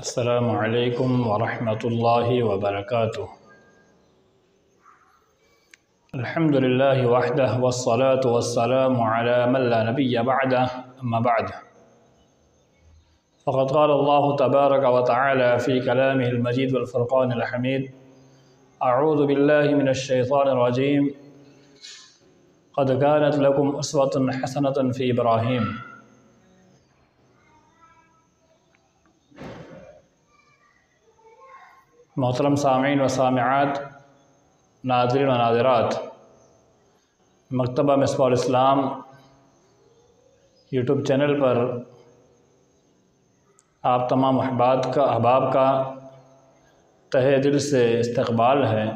السلام علیکم ورحمۃ اللہ وبرکاتہ۔ الحمد للہ وحدہ والصلاة والسلام علی من لا نبی بعدہ اما بعد فقد قال اللہ تبارک وتعالی فی کلامہ المجید والفرقان الحمید اعوذ باللہ من الشیطان الرجیم قد كانت لکم اسوۃ حسنۃ فی ابراہیم۔ محترم سامعین و سامعات، ناظرین و ناظرات، مکتبہ مصباح الاسلام یوٹیوب چینل پر آپ تمام احباب کا تہہ دل سے استقبال ہے۔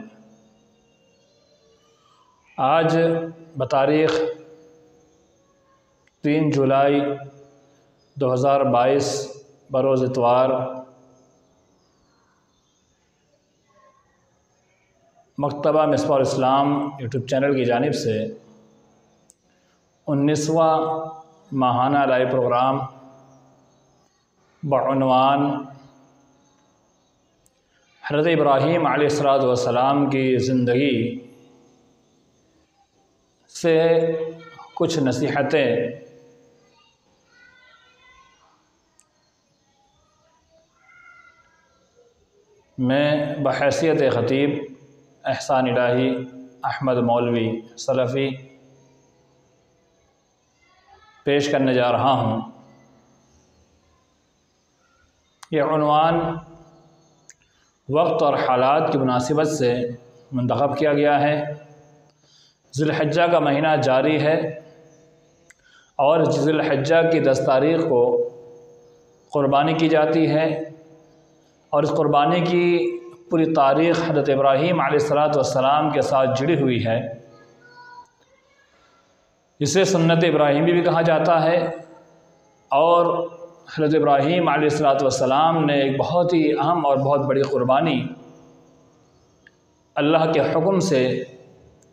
آج بتاریخ 3 جولائی 2022 بروز اتوار مکتبہ مصباح الاسلام یوٹیوب چینل کی جانب سے 19واں ماہانہ لائیو پروگرام بعنوان حضرت ابراہیم علیہ السلام کی زندگی سے کچھ نصیحتیں میں بحیثیت خطیب احسان الہی احمد مولوی سلفی پیش کرنے جا رہا ہوں۔ یہ عنوان وقت اور حالات کی مناسبت سے منتخب کیا گیا ہے۔ ذی الحجہ کا مہینہ جاری ہے اور ذی الحجہ کی 10 تاریخ کو قربانی کی جاتی ہے، اور اس قربانی کی پوری تاریخ حضرت ابراہیم علیہ السلام کے ساتھ جڑی ہوئی ہے۔ اسے سنت ابراہیمی بھی کہا جاتا ہے، اور حضرت ابراہیم علیہ السلام نے ایک بہت ہی اہم اور بہت بڑی قربانی اللہ کے حکم سے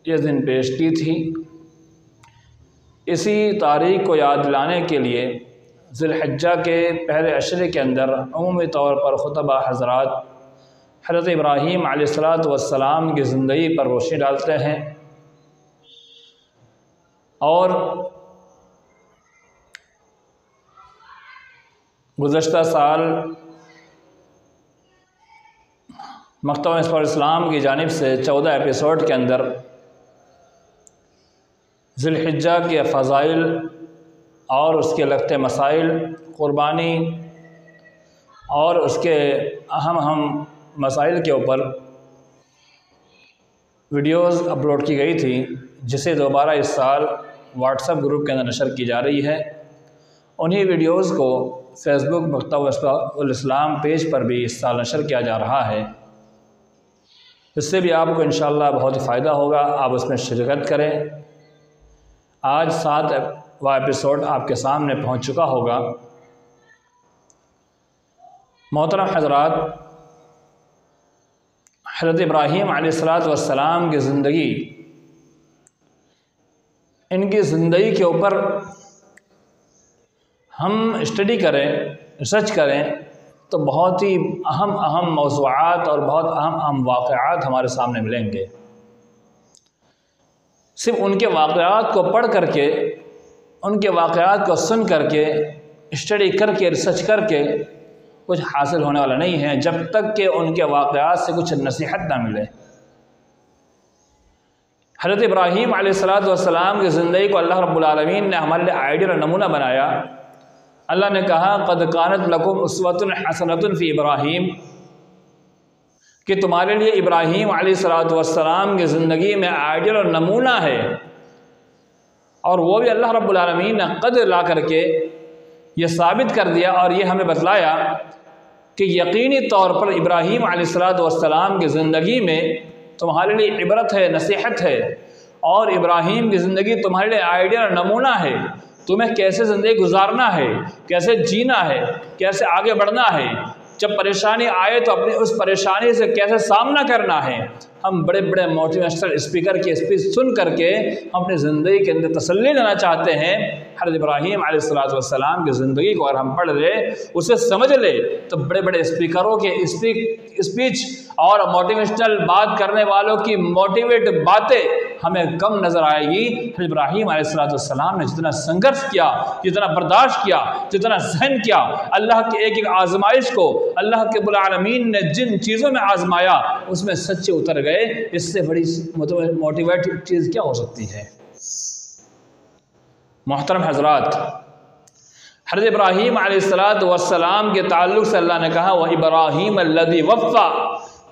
اس دن پیش کی تھی۔ اسی تاریخ کو یاد دلانے کے لیے ذی الحجہ کے پہلے عشرے کے اندر عمومی طور پر خطبہ حضرات حضرت ابراہیم علیہ السلام کی زندگی پر روشنی ڈالتے ہیں، اور گزشتہ سال مکتبہ مصباح الاسلام کی جانب سے 14 ایپیسوڈ کے اندر ذی الحجہ کے فضائل اور اس کے لگتے مسائل، قربانی اور اس کے اہم مسائل کے اوپر ویڈیوز اپلوڈ کی گئی تھی، جسے دوبارہ اس سال واٹس ایپ گروپ کے اندر نشر کی جا رہی ہے۔ انہی ویڈیوز کو فیس بک مکتبہ مصباح الاسلام پیج پر بھی اس سال نشر کیا جا رہا ہے۔ اس سے بھی آپ کو انشاءاللہ بہت فائدہ ہوگا، آپ اس میں شرکت کریں۔ آج 7واں ایپیسوڈ آپ کے سامنے پہنچ چکا ہوگا۔ محترم حضرات، حضرت ابراہیم علیہ السلام کی زندگی، ان کی زندگی کے اوپر ہم اسٹڈی کریں، ریسرچ کریں تو بہت ہی اہم موضوعات اور بہت اہم واقعات ہمارے سامنے ملیں گے۔ صرف ان کے واقعات کو پڑھ کر کے، ان کے واقعات کو سن کر کے، اسٹڈی کر کے، ریسرچ کر کے کچھ حاصل ہونے والا نہیں ہے، جب تک کہ ان کے واقعات سے کچھ نصیحت نہ ملے۔ حضرت ابراہیم علیہ السلام کی زندگی کو اللہ رب العالمین نے ہمارے لیے آئیڈیل اور نمونہ بنایا۔ اللہ نے کہا قد کانت لکم اسوۃ حسنۃ فی ابراہیم، کہ تمہارے لیے ابراہیم علیہ السلام کی زندگی میں آئیڈیل اور نمونہ ہے، اور وہ بھی اللہ رب العالمین نے قد لا کر کے یہ ثابت کر دیا اور یہ ہمیں بتلایا کہ یقینی طور پر ابراہیم علیہ السلام کی زندگی میں تمہارے لیے عبرت ہے، نصیحت ہے، اور ابراہیم کی زندگی تمہارے لیے آئیڈیل اور نمونہ ہے۔ تمہیں کیسے زندگی گزارنا ہے، کیسے جینا ہے، کیسے آگے بڑھنا ہے، जब परेशानी आए तो अपनी उस परेशानी से कैसे सामना करना है। हम बड़े बड़े मोटिवेशनल स्पीकर की स्पीच सुन करके हम अपनी ज़िंदगी के अंदर तसल्ली लेना चाहते हैं। हज़रत इब्राहीम अलैहिस्सलाम की ज़िंदगी को अगर हम पढ़ ले, उसे समझ ले, तो बड़े बड़े स्पीकरों के स्पीच और मोटिवेशनल बात करने वालों की मोटिवेट बातें हमें कम नज़र आएगी। हज़रत इब्राहीम अलैहिस्सलाम ने जितना संघर्ष किया, जितना बर्दाश्त किया, जितना सहन किया, अल्लाह की एक एक आजमाइश को अल्लाह के रब्बुल आलमीन ने जिन चीज़ों में आजमाया उसमें सच्चे उतर गए। इससे बड़ी मोटिवेटिव चीज़ क्या हो सकती है। मोहतरम हज़रात, हज़रत इब्राहीम अलैहिस्सलाम के ताल्लुक़ से अल्लाह ने कहा वह इब्राहीम अल्लज़ी वफ़ा,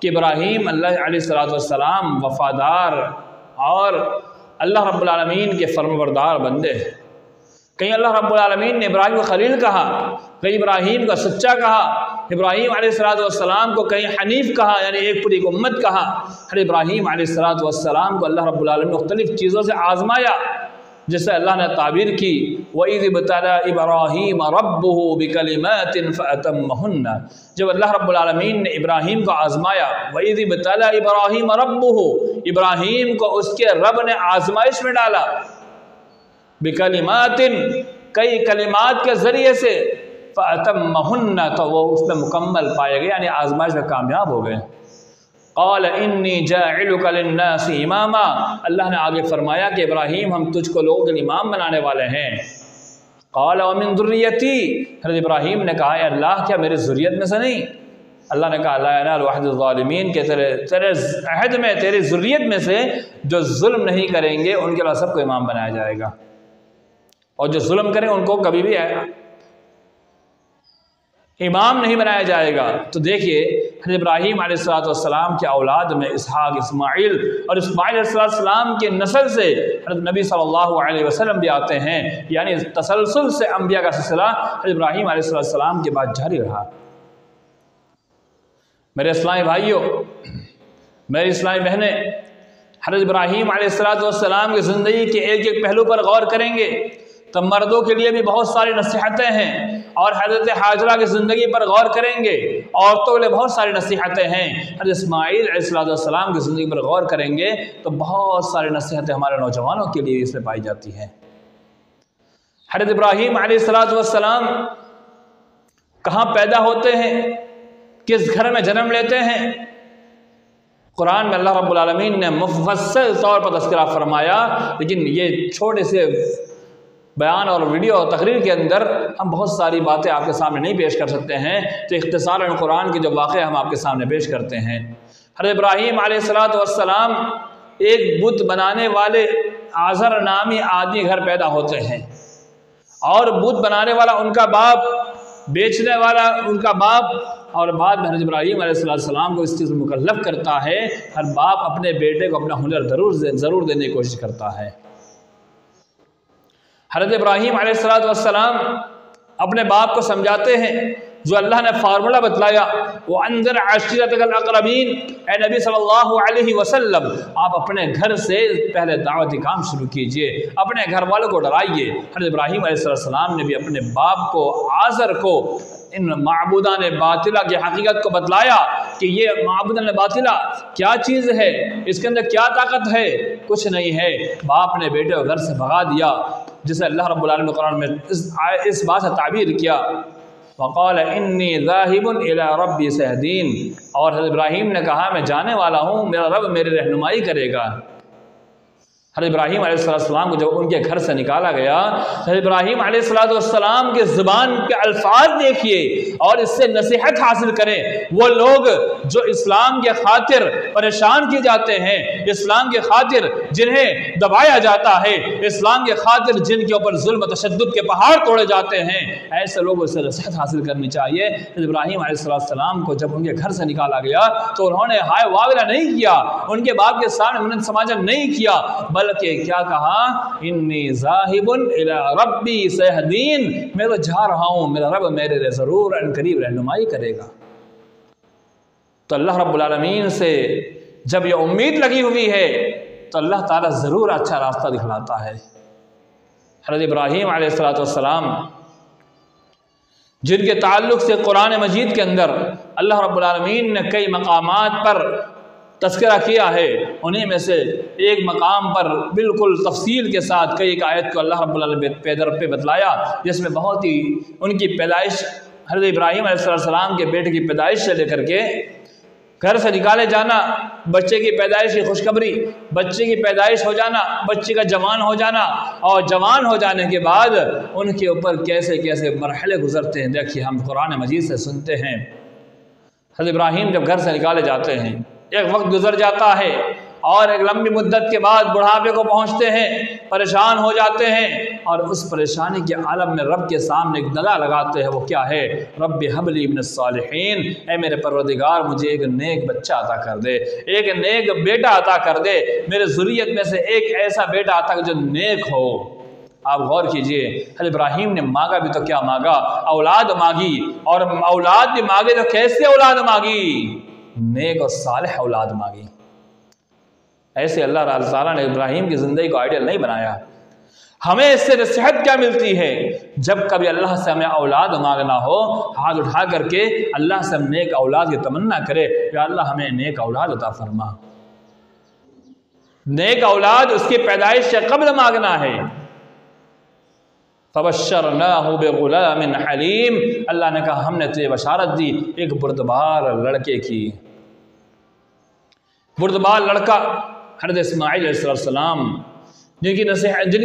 कि इब्राहीम अल्लाह अलैहिस्सलाम वफ़ादार और अल्लाह रब्बुल आलमीन के फर्माबरदार बंदे हैं। कहीं अल्लाह रब्बुल आलमीन ने इब्राहीम को खलील कहा, कहीं इब्राहीम का सच्चा कहा, इब्राहीम अलैहिस्सलाम को कहीं हनीफ कहा, यानी एक पूरी उम्मत कहा। हर इब्राहीम अलैहिस्सलाम को अल्लाह रब्बुल आलमीन मुख्तलिफ़ चीज़ों से आजमाया, जैसे अल्लाह ने ताबीर की वइज़ इब्तला इब्राहीम रब्बुहु बिकलिमातिन फ़अतम्महुन्ना, जब अल्लाह रब्बुल आलमीन ने इब्राहीम को आजमाया, वइज़ इब्तला इब्राहीम रब्बुहु, इब्राहीम को उसके रब ने आजमाइश में डाला, बिकलिमातिन, कई कलिमात के ज़रिए से, फ़अतम्महुन्ना, तो वो उसमें मुकम्मल पाए गए, यानी आजमाइश में कामयाब हो गए। क़ाल इन्नी जाइलुका लिन्नासि इमामा, अल्लाह ने आगे फरमाया कि इब्राहीम हम तुझको लोगों के इमाम बनाने वाले हैं। क़ाल व मिन ज़ुर्रियती, हज़रत इब्राहीम ने कहा अल्लाह क्या मेरी ज़ुर्रियत में से नहीं। अल्लाह ने कहा ला यनालु अहदुज़ ज़ालिमीन, के तेरे अहद में तेरी ज़ुर्रियत में से जो जुल्म नहीं करेंगे उनके अल्लाह सबको इमाम बनाया जाएगा, और जो जुल्म करें उनको कभी भी इमाम नहीं बनाया जाएगा। तो देखिए हज़रत इब्राहीम अलैहिस्सलाम के औलाद में इसहाक़, इस्माइल, और इस्माइल अलैहिस्सलाम के नस्ल से हज़रत नबी सल्लल्लाहु अलैहि वसल्लम भी आते हैं, यानी तसलसल से अम्बिया का सिलसिला हज़रत इब्राहीम अलैहिस्सलाम के बाद जारी रहा। मेरे इस्लामी भाइयों, मेरी इस्लामी बहनें, हज़रत इब्राहीम अलैहिस्सलाम की ज़िंदगी के एक एक पहलू पर गौर करेंगे तो मर्दों के लिए भी बहुत सारी नसीहतें हैं, और हज़रत हाजरा की ज़िंदगी पर गौर करेंगे औरतों के लिए बहुत सारी नसीहतें हैं। हज़रत इस्माइल अलैहिस्सलाम की ज़िंदगी पर गौर करेंगे तो बहुत सारी नसीहतें हमारे नौजवानों के लिए इसमें पाई जाती हैं। हज़रत इब्राहीम अलैहिस्सलाम कहाँ पैदा होते हैं, किस घर में जन्म लेते हैं, कुरान में अल्लाह रब्बुल आलमीन ने मुफस्सल तौर पर तज़किरा फरमाया, लेकिन ये छोटे से बयान और वीडियो और तकरीर के अंदर हम बहुत सारी बातें आपके सामने नहीं पेश कर सकते हैं, तो इख्तिसारन कुरान के जो वाक़े हम आपके सामने पेश करते हैं। हज़रत इब्राहीम अलैहिस्सलाम एक बुत बनाने वाले आज़र नामी आदमी घर पैदा होते हैं, और बुत बनाने वाला उनका बाप, बेचने वाला उनका बाप, और बाद में हज़रत इब्राहीम अलैहिस्सलाम को इस चीज़ में मुकल्लफ़ करता है। हर बाप अपने बेटे को अपना हुनर ज़रूर देने की कोशिश करता है। हज़रत इब्राहीम अलैहिस्सलाम अपने बाप को समझाते हैं, जो अल्लाह ने फार्मूला बतलाया, वो अंदर अशीरतकल अक़रबीन, ए नबी सल्लल्लाहु अलैहि वसल्लम आप अपने घर से पहले दावती काम शुरू कीजिए, अपने घर वालों को डराइए। हज़रत इब्राहीम अलैहिस्सलाम ने भी अपने बाप को, आज़र को, इन माबूदान बातिला की हकीकत को बतलाया कि ये माबूदान बातिला क्या चीज़ है, इसके अंदर क्या ताकत है, कुछ नहीं है। बाप ने बेटे को घर से भगा दिया, जिसे अल्लाह रब्बुल आलमीन कुरान में इस बात से ताबीर किया, वक़ाल इन्नी ज़ाहिबुन इला रब्बी सहदीन, और हज़रत इब्राहीम ने कहा मैं जाने वाला हूँ, मेरा रब मेरी रहनुमाई करेगा। हज़रत इब्राहीम अलैहिस्सलाम को जब उनके घर से निकाला गया, हज़रत इब्राहीम अलैहिस्सलाम के ज़ुबान के अल्फाज देखिए और इससे नसीहत हासिल करें। वो लोग जो इस्लाम के खातिर परेशान किए जाते हैं, इस्लाम के खातिर जिन्हें दबाया जाता है, इस्लाम के खातिर जिनके ऊपर जुल्म तशद्दुद के पहाड़ तोड़े जाते हैं, ऐसे लोगों से नसीहत हासिल करनी चाहिए। हज़रत इब्राहीम अलैहिस्सलाम को जब उनके घर से निकाला गया तो उन्होंने हाय वागला नहीं किया, उनके बाप के सामने मिन्नत समाजन नहीं किया, बल्कि क्या कहा, इन्नी ज़ाहिबुन इला रब्बी सहदीन, मैं तो जा रहा हूँ, मेरा रब मेरे लिए ज़रूर अनकरीब रहनुमाई करेगा। तो अल्लाह रब्बुल आलमीन से जब ये उम्मीद लगी हुई है तो अल्लाह ताला ज़रूर अच्छा रास्ता दिखलाता है। हज़रत इब्राहीम अलैहिस्सलाम جن کے تعلق سے قرآن مجید کے اندر اللہ رب العالمین نے کئی مقامات پر تذکرہ کیا ہے، انہیں میں سے ایک مقام پر بالکل تفصیل کے ساتھ کئی ایک آیت کو اللہ رب العالمین پہ بتلایا، جس میں بہت ہی ان کی پیدائش، حضرت ابراہیم علیہ السلام کے بیٹے کی پیدائش سے لے کر کے گھر سے نکالے جانا، بچے کی پیدائش کی خوشخبری، بچے کی پیدائش ہو جانا، بچے کا جوان ہو جانا، اور جوان ہو جانے کے بعد ان کے اوپر کیسے کیسے مرحلے گزرتے ہیں، دیکھیے ہم قرآن مجید سے سنتے ہیں۔ حضرت ابراہیم جب گھر سے نکالے جاتے ہیں، ایک وقت گزر جاتا ہے اور ایک لمبی مدت کے بعد بڑھاپے کو پہنچتے ہیں، پریشان ہو جاتے ہیں، اور اس پریشانی کے عالم میں رب کے سامنے ایک دعا لگاتے ہیں، وہ کیا ہے؟ رب ہب لی من الصالحین، اے میرے پروردگار مجھے ایک نیک بچہ عطا کر دے، ایک نیک بیٹا عطا کر دے، میرے ذریت میں سے ایک ایسا بیٹا عطا کر جو نیک ہو۔ آپ غور کیجئے، حضرت ابراہیم نے مانگا بھی تو کیا مانگا؟ اولاد مانگی، اور اولاد بھی مانگے تو کیسے اولاد مانگی؟ نیک اور صالح اولاد مانگی۔ ایسے اللہ تعالیٰ نے ابراہیم کی زندگی کو آئیڈیل نہیں بنایا۔ ہمیں اس سے نصیحت کیا ملتی ہے؟ جب کبھی اللہ سے ہمیں اولاد مانگنا ہو، ہاتھ اٹھا کر کے اللہ سے ہم نیک اولاد کی تمنا کرے، یا اللہ ہمیں نیک اولاد عطا فرما۔ نیک اولاد اس کی پیدائش سے قبل مانگنا ہے۔ فبشرناہ بغلام حلیم، اللہ نے کہا ہم نے تجھے بشارت دی ایک بردبار لڑکے کی۔ بردبار لڑکا حضرت اسماعیل علیہ السلام، جن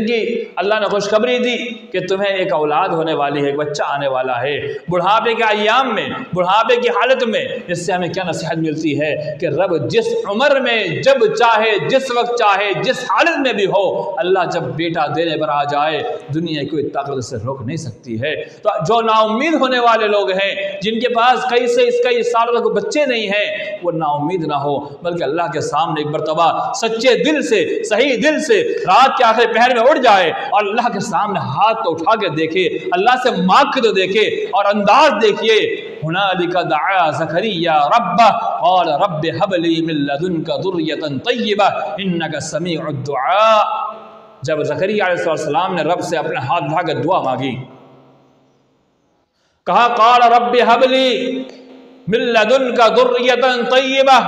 کی اللہ نے خوشخبری دی کہ تمہیں ایک اولاد ہونے والی ہے، ایک بچہ آنے والا ہے۔ بڑھاپے کے ایام میں، بڑھاپے کی حالت میں اس سے ہمیں کیا نصیحت ملتی ہے کہ رب جس عمر میں جب چاہے، جس وقت چاہے، جس حالت میں بھی ہو، اللہ جب بیٹا دینے پر آ جائے، دنیا کی کوئی طاقت اسے روک نہیں سکتی ہے۔ تو جو نا امید ہونے والے لوگ ہیں، جن کے پاس کئی سالوں تک بچے نہیں ہیں، وہ نا امید نہ ہو، بلکہ اللہ کے سامنے ایک مرتبہ سچے دل سے، صحیح دل سے رات کے آخری پہر میں اٹھ جائے اور اللہ کے سامنے ہاتھ تو اٹھا کے دیکھے، اللہ سے مانگ کے تو دیکھے، اور انداز دیکھیے۔ ہنالک دعا زکریا ربہ قال رب ہب لی من لدنک ذریۃ طیبہ انک سمیع الدعاء۔ جب زکریا علیہ السلام نے رب سے اپنے ہاتھ اٹھا کے دعا مانگی، کہا قال رب ہب لی من لدنک ذریۃ طیبہ،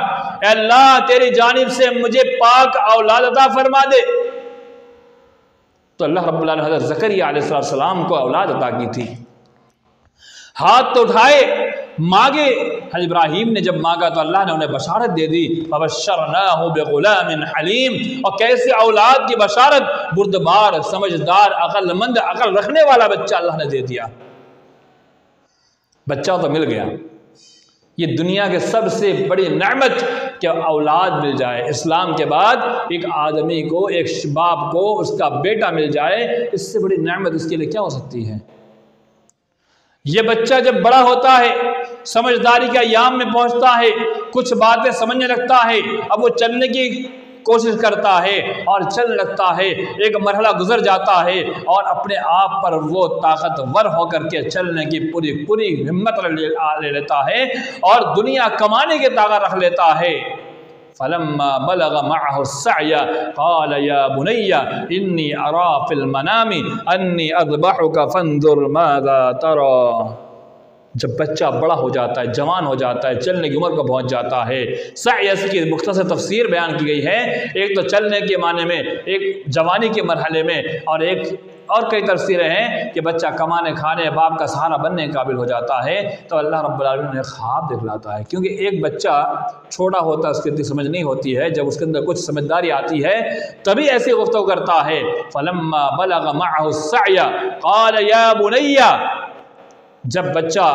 اے اللہ تیری جانب سے مجھے پاک اولاد عطا فرما دے۔ تو اللہ رب العالمین حضرت زکریا علیہ السلام کو اولاد عطا کی تھی۔ ہاتھ تو اٹھائے، مانگے۔ حضرت ابراہیم نے جب مانگا تو اللہ نے انہیں بشارت دے دی، فبشرناہ بغلام حلیم۔ اور کیسے اولاد کی بشارت؟ بردبار، سمجھدار، عقل مند، عقل رکھنے والا بچہ اللہ نے دے دیا۔ بچہ تو مل گیا۔ یہ دنیا کے سب سے بڑی نعمت کہ اولاد مل جائے۔ اسلام کے بعد ایک آدمی کو، ایک باپ کو اس کا بیٹا مل جائے، اس سے بڑی نعمت اس کے لیے کیا ہو سکتی ہے؟ یہ بچہ جب بڑا ہوتا ہے، سمجھداری کے ایام میں پہنچتا ہے، کچھ باتیں سمجھنے لگتا ہے، اب وہ چلنے کی کوشش کرتا ہے اور چلنے لگتا ہے، ایک مرحلہ گزر جاتا ہے اور اپنے آپ پر وہ طاقتور ہو کر کے چلنے کی پوری ہمت لے لیتا ہے اور دنیا کمانے کی طاقت رکھ لیتا ہے۔ فلما بلغ معه السعي قال يا بني إني أرى في المنام أني أذبحك فانظر ماذا ترى۔ جب بچہ بڑا ہو جاتا ہے، جوان ہو جاتا ہے، چلنے کی عمر کو پہنچ جاتا ہے، سعی کی مختصر تفسیر بیان کی گئی ہے۔ ایک تو چلنے کے معنی میں، ایک جوانی کے مرحلے میں، اور کئی تفسیریں ہیں کہ بچہ کمانے کھانے، باپ کا سہارا بننے کے قابل ہو جاتا ہے۔ تو اللہ رب العالمین نے خواب دکھلاتا ہے، کیونکہ ایک بچہ چھوٹا ہوتا ہے، اس کی اتنی سمجھ نہیں ہوتی ہے، جب اس کے اندر کچھ سمجھداری آتی ہے تبھی ایسی گفتگو کرتا ہے۔ فلما بلغ معه السعي قال يا بني، جب بچہ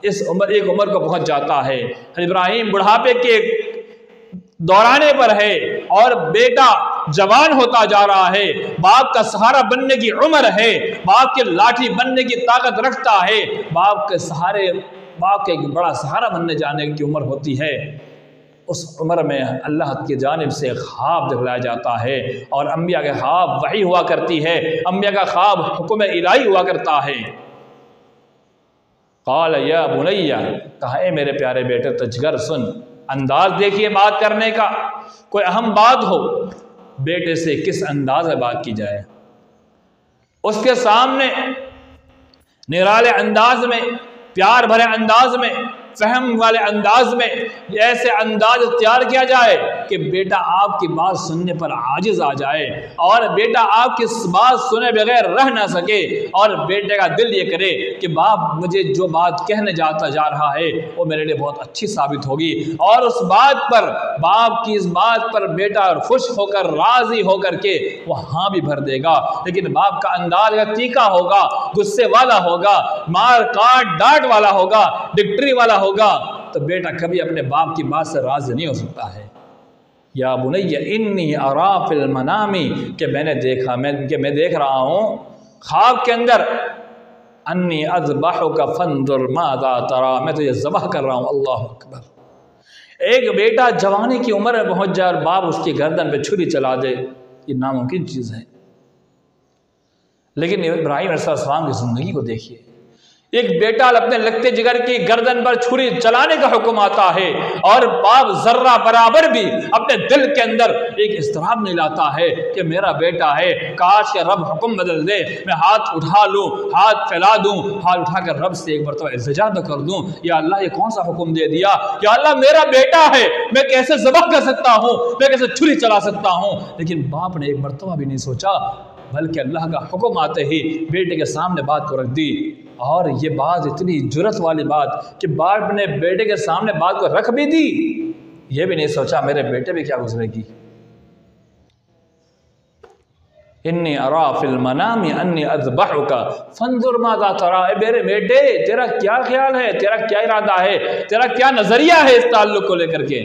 ایک عمر کو پہنچ جاتا ہے، ابراہیم بڑھاپے کے دورانے پر ہے اور بیٹا جوان ہوتا جا رہا ہے، باپ کا سہارا بننے کی عمر ہے، باپ کے لاٹھی بننے کی طاقت رکھتا ہے، باپ کے ایک بڑا سہارا بننے جانے کی عمر ہوتی ہے۔ اس عمر میں اللہ کی جانب سے خواب دکھلایا جاتا ہے، اور انبیاء کے خواب وحی ہوا کرتی ہے، انبیاء کا خواب حکم الہی ہوا کرتا ہے۔ قال یا بنی، کہا اے میرے پیارے بیٹے تجگر سن، انداز دیکھیے بات کرنے کا، کوئی اہم بات ہو، بیٹے سے کس انداز میں بات کی جائے۔ اس کے سامنے निराले अंदाज में, प्यार भरे अंदाज में, फहम वाले अंदाज में ऐसे अंदाज तैयार किया जाए कि बेटा आपकी बात सुनने पर आजिज आ जाए और बेटा आपकी बात सुने बगैर रह ना सके, और बेटे का दिल ये करे कि बाप मुझे जो बात कहने जा रहा है वो मेरे लिए बहुत अच्छी साबित होगी, और उस बात पर, बाप की इस बात पर बेटा खुश होकर, राजी होकर के वो हाँ भी भर देगा। लेकिन बाप का अंदाज तीखा होगा, गुस्से वाला होगा, मार काट डांट वाला होगा, डिक्टरी वाला होगा, तो बेटा कभी अपने बाप की बात से राज़ी नहीं हो सकता है। या बुनैया इन्नी अरा फिल मनामी, कि मैंने देखा, मैं देख रहा हूँ ख्वाब के अंदर, अन्नी अज़बहुका फंजुर माज़ा तरा, मैं तुझे ज़बह कर रहा हूँ। अल्लाह अकबर। एक बेटा जवानी की उम्र में पहुँच जाए और बाप उसकी गर्दन पे छुरी चला दे, ये नामुमकिन चीज़ है। लेकिन इब्राहीम अलैहिस्सलाम की ज़िंदगी को देखिए, एक बेटा अपने लगते जिगर की गर्दन पर छुरी चलाने का हुक्म आता है और बाप जर्रा बराबर भी अपने दिल के अंदर एक इस्तराब नहीं लाता है कि मेरा बेटा है, काश के रब हुक्म बदल दे, मैं हाथ उठा लूँ, हाथ फैला दूँ, हाथ उठाकर रब से एक मरतबा इल्तिजा कर दूँ, या अल्लाह ये कौन सा हुक्म दे दिया, या अल्लाह मेरा बेटा है, मैं कैसे ज़बह कर सकता हूँ, मैं कैसे छुरी चला सकता हूँ। लेकिन बाप ने एक मरतबा भी नहीं सोचा, बल्कि अल्लाह का हुक्म आते ही बेटे के सामने बात को रख दी। और ये बात इतनी जुर्रत वाली बात कि बाप ने बेटे के सामने बात को रख भी दी, ये भी नहीं सोचा मेरे बेटे भी क्या गुजरेगी। इन्नी अरा फिल मनामी अन्नी अज़बहुका फंजुर माज़ा तरा, मेरे बेटे तेरा क्या ख्याल है, तेरा क्या इरादा है, तेरा क्या नज़रिया है इस ताल्लुक़ को लेकर के,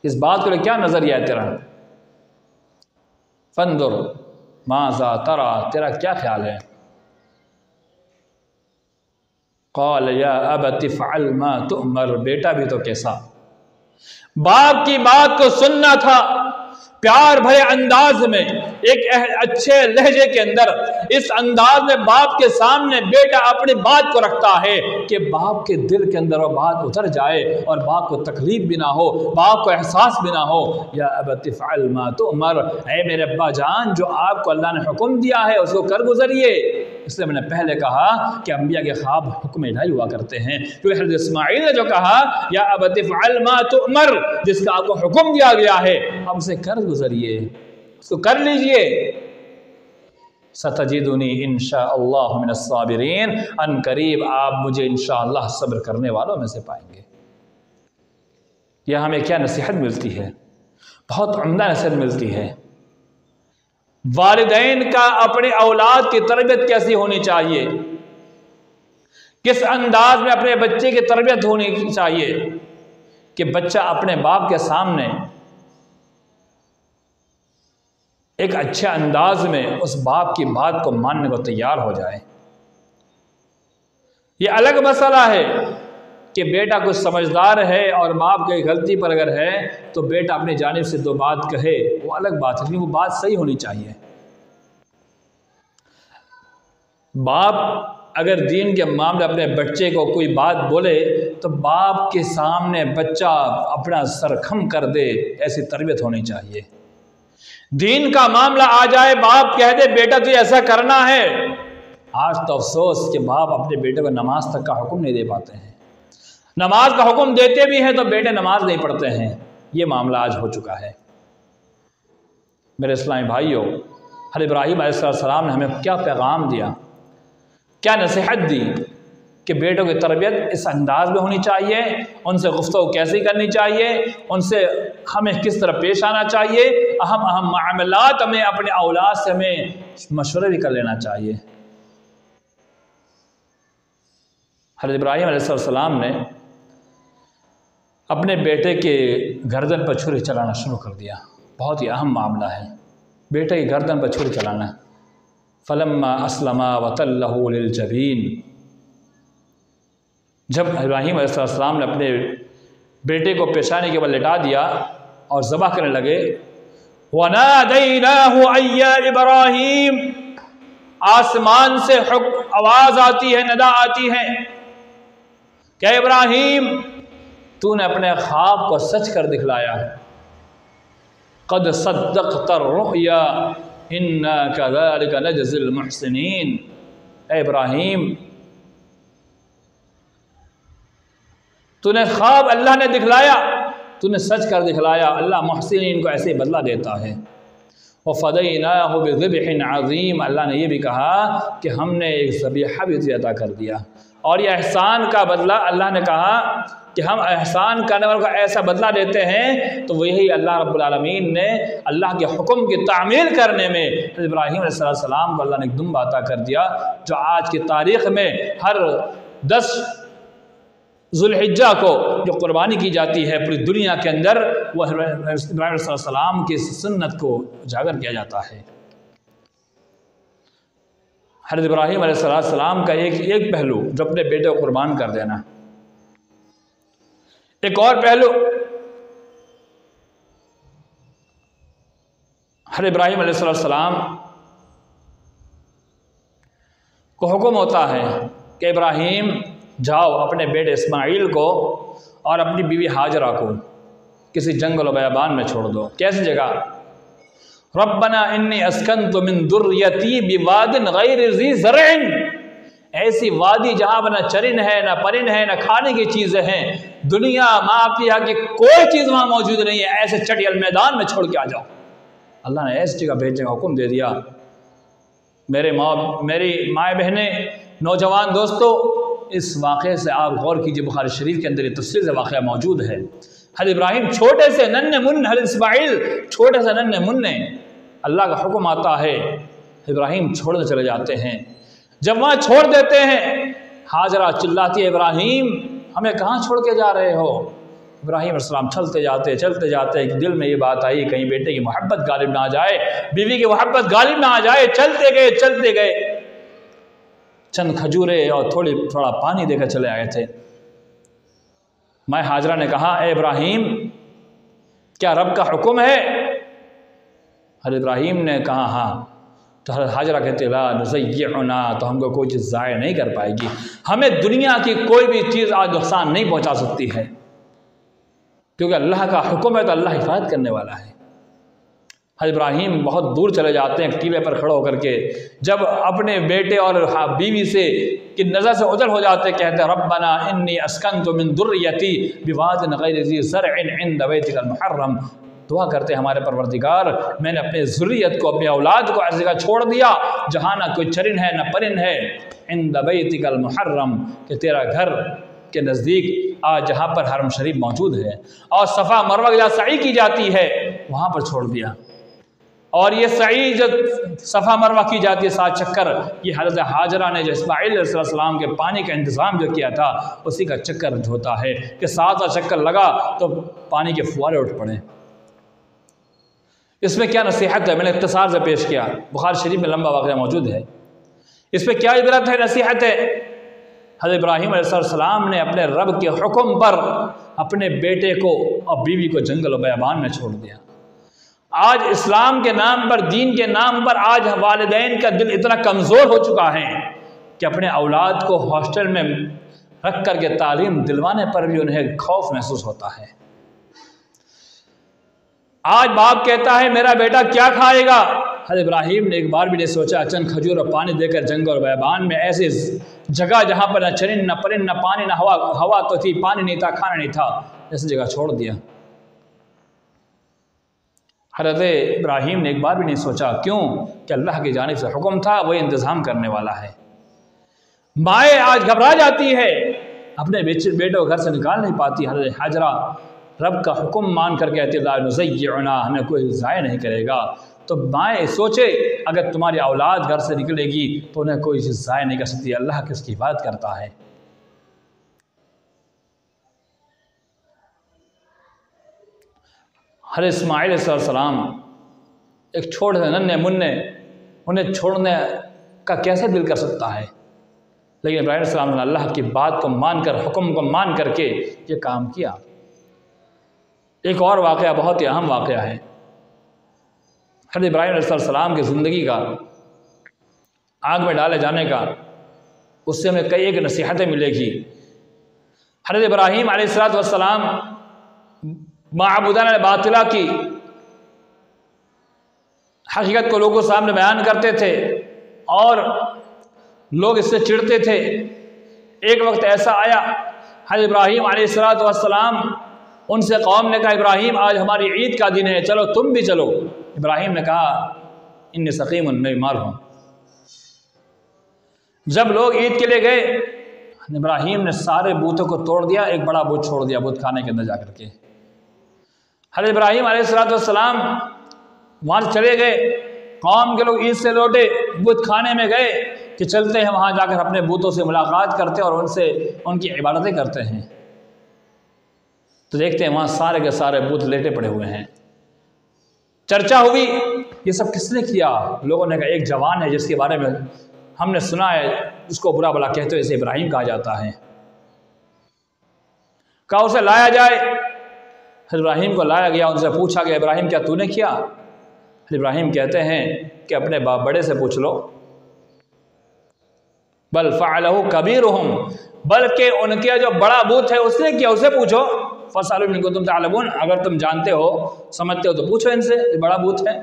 इस बात को लेकर क्या नज़रिया है तेरा। फंजुर माज़ा तरा, तेरा क्या ख्याल है। क़ाल या अबति फ़अल मा तुअमर, बेटा भी तो कैसा, बाप की बात को सुनना था प्यार भरे अंदाज में, एक अच्छे लहजे के अंदर, इस अंदाज में बाप के सामने बेटा अपनी बात को रखता है कि बाप के दिल के अंदर वो बात उतर जाए और बाप को तकलीफ भी ना हो, बाप को एहसास भी ना हो। या अबति फ़अल मा तुअमर, ऐ मेरे अब्बा जान, जो आपको अल्लाह ने हुक्म दिया है उसको कर गुजरिए। इसलिए मैंने पहले कहा कि अंबिया के ख्वाब हुक्म इलाही हुआ करते हैं, क्योंकि हज़रत इस्माईल ने जो कहा या अबति फ़अल मा तुअमर, जिसका आपको हुक्म दिया गया है अब उसे कर गुजरिए, उसको कर लीजिए। सतजिदुनी इंशाअल्लाह मिनस साबिरीन, अन करीब आप मुझे इंशाअल्लाह सब्र करने वालों में से पाएंगे। यह हमें क्या नसीहत मिलती है, बहुत उम्दा नसीहत मिलती है। वालिदैन का अपने औलाद की तरबियत कैसी होनी चाहिए, किस अंदाज में अपने बच्चे की तरबियत होनी चाहिए कि बच्चा अपने बाप के सामने एक अच्छे अंदाज में उस बाप की बात को मानने को तैयार हो जाए। ये अलग मसला है कि बेटा कुछ समझदार है और बाप की गलती पर अगर है तो बेटा अपनी जानिब से दो बात कहे, वो अलग बात है, लेकिन वो बात सही होनी चाहिए। बाप अगर दीन के मामले अपने बच्चे को कोई बात बोले तो बाप के सामने बच्चा अपना सर खम कर दे, ऐसी तरबियत होनी चाहिए। दीन का मामला आ जाए, बाप कह दे बेटा तुझे ऐसा करना है। आज तो अफसोस कि बाप अपने बेटे को नमाज तक का हुक्म नहीं दे पाते हैं, नमाज का हुक्म देते भी हैं तो बेटे नमाज नहीं पढ़ते हैं। ये मामला आज हो चुका है। मेरे इस्लामी भाइयों, हज़रत इब्राहीम अलैहिस्सलाम ने हमें क्या पैगाम दिया, क्या नसीहत दी कि बेटों की तरबियत इस अंदाज में होनी चाहिए, उनसे गुफ्तगू कैसे करनी चाहिए, उनसे हमें किस तरह पेश आना चाहिए, अहम मामलात में अपने औलाद से हमें मशवरे भी कर लेना चाहिए। हज़रत इब्राहीम अलैहिस्सलाम ने अपने बेटे के गर्दन पर छुरी चलाना शुरू कर दिया। बहुत ही अहम मामला है, बेटे की गर्दन पर छुरी चलाना। फलम्मा अस्लमा वतल्लहु लिलजबीन, जब इब्राहीम अलैहिस्सलाम ने अपने बेटे को पेशानी के बल लिटा दिया और ज़बह करने लगे, वनादैनाहु अय्या इब्राहीम, आसमान से आवाज़ आती है, नदा आती है, क्या इब्राहीम तूने अपने ख्वाब को सच कर दिखलाया। क़द सद्दक़्ता रुया इन्ना कज़ालिका नजज़िल मुहसिनीन, اے ابراہیم تو نے خواب اللہ نے دکھلایا، تو نے سچ کر دکھلایا، اللہ محسنین کو ایسے بدلہ دیتا ہے۔ وَفَدَيْنَاهُ بِذِبْحٍ عَظِيمٍ، اللہ نے یہ بھی کہا کہ ہم نے ایک ذبیحہ بھی عطا کر دیا، اور یہ احسان کا بدلہ اللہ نے کہا کہ ہم احسان کرنے والوں کو ایسا بدلہ دیتے ہیں، تو وہی اللہ رب العالمین نے اللہ کے حکم کی تعمیل کرنے میں ابراہیم علیہ السلام کو اللہ نے ایک دمبا عطا کر دیا، جو آج کی تاریخ میں ہر 10 ذوالحجہ کو جو قربانی کی جاتی ہے پوری دنیا کے اندر، وہ ابراہیم علیہ السلام کی سنت کو اجاگر کیا جاتا ہے۔ حضرت ابراہیم علیہ السلام کا ایک پہلو جو اپنے بیٹے کو قربان کر دینا، ایک اور پہلو حضرت ابراہیم علیہ السلام کو حکم ہوتا ہے کہ ابراہیم جاؤ اپنے بیٹے اسماعیل کو اور اپنی بیوی ہاجرہ کو کسی جنگل و بیابان میں چھوڑ دو۔ کیسی جگہ؟ ربنا انی اسکنت من ذریتی بواد غیر ذی زرع، ایسی وادی جہاں پر نہ چرن ہے نہ پرن ہے نہ کھانے کی چیزیں ہیں، دنیا ماں فیہا کی کوئی چیز وہاں موجود نہیں ہے، ایسے چٹیل میدان میں چھوڑ کے آ جاؤ۔ اللہ نے ایسی جگہ بھیجنے کا حکم دے دیا۔ میری مائیں بہنیں، نوجوان دوستو، اس واقعے سے آپ غور کیجئے، بخاری شریف کے اندر یہ تفصیل سے واقعہ موجود ہے۔ حضرت ابراہیم چھوٹے سے ننھے منھے، حضرت اسماعیل چھوٹے سے ننھے منھے، اللہ کا حکم آتا ہے، ابراہیم چھوڑنے چلے جاتے ہیں۔ جب وہاں چھوڑ دیتے ہیں، ہاجرہ چلاتی ہے ابراہیم ہمیں کہاں چھوڑ کے جا رہے ہو؟ ابراہیم علیہ السلام چلتے جاتے دل میں یہ بات آئی کہیں بیٹے کی محبت غالب نہ آ جائے، بیوی کی محبت غالب نہ آ جائے۔ چلتے گئے چند کھجورے اور تھوڑا پانی دے کر چلے آئے تھے۔ ماں ہاجرہ نے کہا اے ابراہیم کیا رب کا حکم ہے؟ حضرت ابراہیم نے کہا ہاں۔ تو حضرت ہاجرہ کہتے لا نضیعنا، تو ہم کو کوئی چیز ضائع نہیں کر پائے گی، ہمیں دنیا کی کوئی بھی چیز آج نقصان نہیں پہنچا سکتی ہے، کیونکہ اللہ کا حکم ہے تو اللہ حفاظت کرنے والا ہے۔ حضرت ابراہیم بہت دور چلے جاتے ہیں، ٹیلے پر کھڑے ہو کر کے جب اپنے بیٹے اور بیوی سے کی نظر سے اوجھل ہو جاتے، کہتے ہیں ربنا انی اسکنت من ذریتی بواد غیر ذی زرع عند بیتک المحرم، دعا کرتے ہمارے پروردگار میں نے اپنے ذریت کو، اپنی اولاد کو ایسی جگہ چھوڑ دیا جہاں نہ کوئی چرن ہے نہ پرن ہے، عند بیتک المحرم، کہ تیرا گھر کے نزدیک آج جہاں پر حرم شریف موجود ہے اور صفا مروہ جہاں سعی کی جاتی ہے وہاں پر چھوڑ دیا۔ اور یہ سعی جو صفا مروہ کی جاتی ہے 7 چکر، یہ حضرت ہاجرہ نے جو اسماعیل علیہ السلام کے پانی کا انتظام جو کیا تھا اسی کا چکر ہوتا ہے کہ 7 چکر لگا تو پانی کے فوارے اٹھ پڑے۔ اس میں کیا نصیحت ہے؟ میں نے اختصار سے پیش کیا، بخاری شریف میں لمبا واقعہ موجود ہے۔ اس پہ کیا عبرت ہے، نصیحت ہے؟ حضرت ابراہیم علیہ السلام نے اپنے رب کے حکم پر اپنے بیٹے کو اور بیوی کو جنگل و بیابان میں چھوڑ دیا۔ آج اسلام کے نام پر، دین کے نام پر آج والدین کا دل اتنا کمزور ہو چکا ہے کہ اپنے اولاد کو ہاسٹل میں رکھ کر کے تعلیم دلوانے پر بھی انہیں خوف محسوس ہوتا ہے۔ آج باپ کہتا ہے میرا بیٹا کیا کھائے گا؟ حضرت ابراہیم نے ایک بار بھی نہیں سوچا، چند کھجور اور پانی دے کر جنگل اور بیابان میں ایسی جگہ جہاں پر نہ چرن نہ پرن نہ پانی نہ ہوا تو تھی، پانی نہیں تھا، کھانا نہیں تھا، ایسی جگہ چھوڑ دیا۔ حضرت ابراہیم نے ایک بار بھی نہیں سوچا، کیوں کہ اللہ کی جانب سے حکم تھا، وہی انتظام کرنے والا ہے۔ مائیں آج گھبرا جاتی ہے، اپنے بیٹے کو گھر سے نکال نہیں پاتی۔ حضرت ہاجرہ رب کا حکم مان کر کہتے لا نضیعنا، ہمیں کوئی ضائع نہیں کرے گا۔ تو مائیں سوچے اگر تمہاری اولاد گھر سے نکلے گی تو انہیں کوئی چیز ضائع نہیں کر سکتی، اللہ کس کی حفاظت کرتا ہے۔ حضرت اسماعیل علیہ السلام ایک چھوٹے سے ننھے منھے، انہیں چھوڑنے کا کیسے دل کر سکتا ہے، لیکن ابراہیم علیہ السلام نے اللہ کی بات کو مان کر، حکم کو مان کر کے یہ کام کیا۔ ایک اور واقعہ بہت ہی اہم واقعہ ہے حضرت ابراہیم علیہ السلام کی زندگی کا، آگ میں ڈالے جانے کا، اس سے ہمیں کئی ایک نصیحتیں ملے گی۔ حضرت ابراہیم علیہ السلام معبودان باطلہ کی حقیقت کو لوگوں کے سامنے بیان کرتے تھے اور लोग इससे चिढ़ते थे। एक वक्त ऐसा आया, हज़रत इब्राहीम अलैहिस्सलाम उनसे कौम ने कहा, इब्राहीम आज हमारी ईद का दिन है, चलो तुम भी चलो। इब्राहीम ने कहा, इन्नी सकीमुन, मैं बीमार हूँ। जब लोग ईद के लिए गए, इब्राहीम ने सारे बूतों को तोड़ दिया, एक बड़ा बुत छोड़ दिया बुत खाने के अंदर जा करके। हज़रत इब्राहीम अलैहिस्सलाम वहाँ से चले गए, कौम के लोग ईद से लौटे, बुत खाने में गए कि चलते हैं वहाँ जाकर अपने बूतों से मुलाकात करते हैं और उनसे उनकी इबादतें करते हैं। तो देखते हैं वहाँ सारे के सारे बूत लेटे पड़े हुए हैं। चर्चा हुई, ये सब किसने किया? लोगों ने कहा, एक जवान है जिसके बारे में हमने सुना है, उसको बुरा भला कहते हुए इसे इब्राहीम कहा जाता है। कहा उसे लाया जाए। इब्राहीम को लाया गया, उनसे पूछा गया, इब्राहीम क्या तूने किया? इब्राहीम कहते हैं कि अपने बाप बड़े से पूछ लो। बल फ़अलहु कबीरुहुम, बल्कि उनके जो बड़ा बूत है उसने किया, उसे पूछो। फ़स्अलू इन कुंतुम तअलमून, अगर तुम जानते हो समझते हो तो पूछो इनसे, बड़ा बूत है।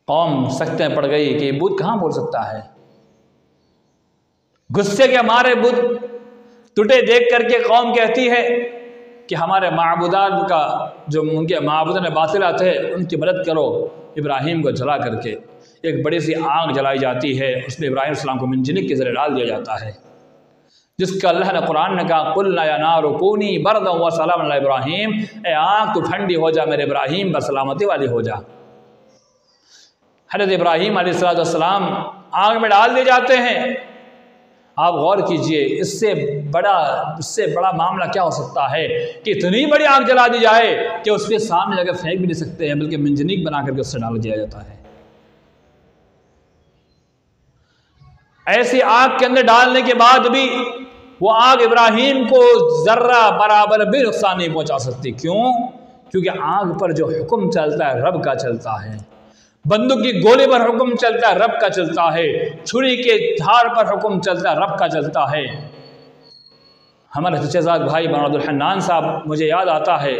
कौम सख्ते में पड़ गई कि बूत कहाँ बोल सकता है। गुस्से के मारे बुत टूटे देख करके कौम कहती है कि हमारे माबूदान का जो उनके माबूदान बातिला थे उनकी मदद करो। इब्राहीम को जला करके एक बड़ी सी आग जलाई जाती है, उसमें इब्राहीम अलैहिस्सलाम को मंजनिक के ज़रिए डाल दिया जाता है, जिसका अल्लाह ने कुरान ने कहा, कुल्ना या नारु कूनी बरदन व सलामन अला इब्राहीम, ए आग तो ठंडी हो जा मेरे इब्राहीम पर सलामती वाली हो जा। हज़रत इब्राहीम अलैहिस्सलाम आग में डाल दिए जाते हैं। आप गौर कीजिए, इससे बड़ा मामला क्या हो सकता है कि इतनी बड़ी आग जला दी जाए कि उसके सामने जाकर फेंक भी नहीं सकते हैं, बल्कि मंजनीक बना करके उससे डाल दिया जाता है। ऐसी आग के अंदर डालने के बाद भी वो आग इब्राहीम को जर्रा बराबर भी नुकसान नहीं पहुंचा सकती। क्यों? क्योंकि आग पर जो हुक्म चलता है रब का चलता है, बंदूक की गोली पर हुक्म चलता है रब का चलता है, छुरी के धार पर हुक्म चलता है रब का चलता है। हमारे चचेज़ाद भाई मौलाना अब्दुल हन्नान साहब, मुझे याद आता है,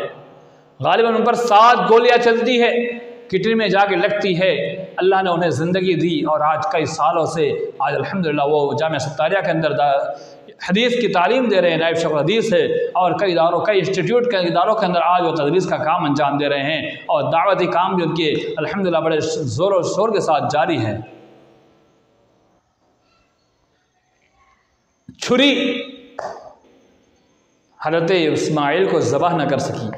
गालिबन उन पर 7 गोलियां चलती है, किडनी में जाके लगती है। अल्लाह ने उन्हें ज़िंदगी दी और आज कई सालों से आज अल्हम्दुलिल्लाह वो जामिया सत्तारिया के अंदर हदीस की तालीम दे रहे हैं, नायब शेख हदीस है, और कई इंस्टीट्यूट के इदारों के अंदर आज वो तदरीस का काम अंजाम दे रहे हैं और दावती काम भी उनके अल्हम्दुलिल्लाह बड़े ज़ोर और शोर के साथ जारी है। छुरी हज़रत इस्माइल को ज़बह न कर सकी,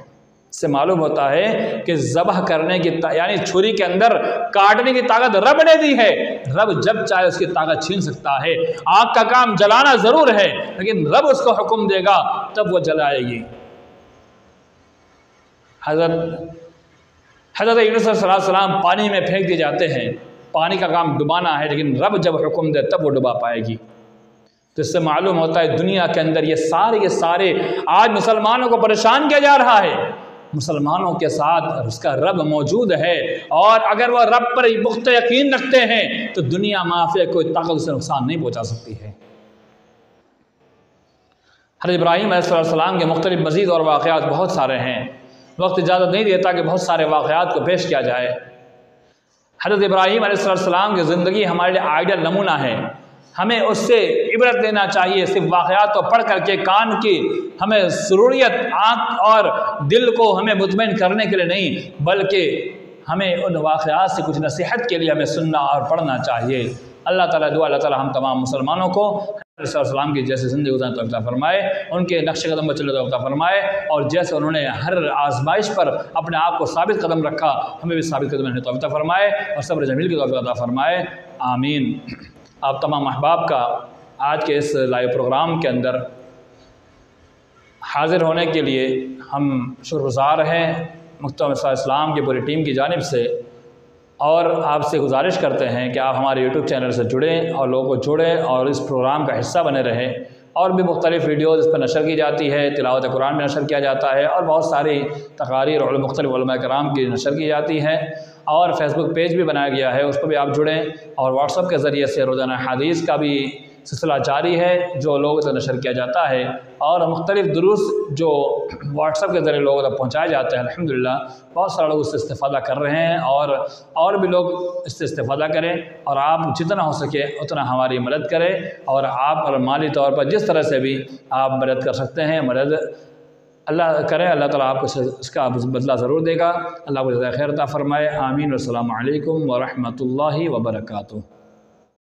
इससे मालूम होता है कि ज़बह करने की यानी छुरी के अंदर काटने की ताकत रब ने दी है। रब जब चाहे उसकी ताकत छीन सकता है। आग का काम जलाना ज़रूर है, लेकिन रब उसको हुक्म देगा तब वो जलाएगी। हज़रत यूनुस अलैहिस्सलाम पानी में फेंक दिए जाते हैं, पानी का काम डुबाना है, लेकिन रब जब हुक्म दे तब वो डुबा पाएगी। तो इससे मालूम होता है दुनिया के अंदर ये सारे आज मुसलमानों को परेशान किया जा रहा है। मुसलमानों के साथ उसका रब मौजूद है, और अगर वह रब पर पुख्ता यकीन रखते हैं तो दुनिया माफिया कोई ताकत उसे नुकसान नहीं पहुंचा सकती है। हज़रत इब्राहीम अलैहिस्सलाम के मुख्तलिफ मज़ीद और वाक़यात बहुत सारे हैं, वक्त इजाज़त नहीं देता कि बहुत सारे वाक़यात को पेश किया जाए। हज़रत इब्राहीम अलैहिस्सलाम की ज़िंदगी हमारे लिए आइडियल नमूना है, हमें उससे इबरत लेना चाहिए। सिर्फ वाक़यात को पढ़ करके कान की हमें सुरूरियत आँख और दिल को हमें मुतमईन करने के लिए नहीं, बल्कि हमें उन वाक़यात से कुछ नसीहत के लिए हमें सुनना और पढ़ना चाहिए। अल्लाह ताला दुआ अल्लाह ताला हम तमाम मुसलमानों को सलाम की जैसे ज़िंदगी गुज़ारने तौफ़ीक़ अता फरमाए, उनके नक्श कदम पर चलने तौफ़ीक़ अता फरमाए, और जैसे उन्होंने हर आज़माइश पर अपने आप को साबित कदम रखा हमें भी साबित कदम रहने तौफ़ीक़ अता फरमाए और सब्र जमील की तौफ़ीक़ अता फरमाए। आमीन। आप तमाम अहबाब का आज के इस लाइव प्रोग्राम के अंदर हाज़िर होने के लिए हम शुक्रगुज़ार हैं मुख्तसर इस्लाम की पूरी टीम की जानिब से, और आपसे गुजारिश करते हैं कि आप हमारे यूट्यूब चैनल से जुड़ें और लोगों को जोड़ें और इस प्रोग्राम का हिस्सा बने रहें। और भी मुख्तलिफ़ वीडियोज़ इस पर नशर की जाती है, तिलावत कुरान में नशर किया जाता है, और बहुत सारी तकारीर और मुख्तलिफ़ उलमा कराम की नशर की जाती है, और फेसबुक पेज भी बनाया गया है, उस पर भी आप जुड़ें। और व्हाट्सअप के ज़रिए से रोज़ाना हदीस का भी سلسلہ جاری ہے جو لوگوں تک نشر کیا جاتا ہے، اور مختلف دروس جو واٹس ایپ کے ذریعے لوگوں تک پہنچائے جاتے ہیں، الحمدللہ بہت سارے لوگ اس سے استفادہ کر رہے ہیں، اور بھی لوگ اس سے استفادہ کریں، اور آپ جتنا ہو سکے اتنا ہماری مدد کریں، اور آپ اور مالی طور پر جس طرح سے بھی آپ مدد کر سکتے ہیں مدد اللہ کرے، اللہ تعالیٰ آپ کو اس کا بدلہ ضرور دے گا۔ اللہ کو جزائے خیر عطا فرمائے، آمین، والسلام علیکم ورحمۃ اللہ وبرکاتہ۔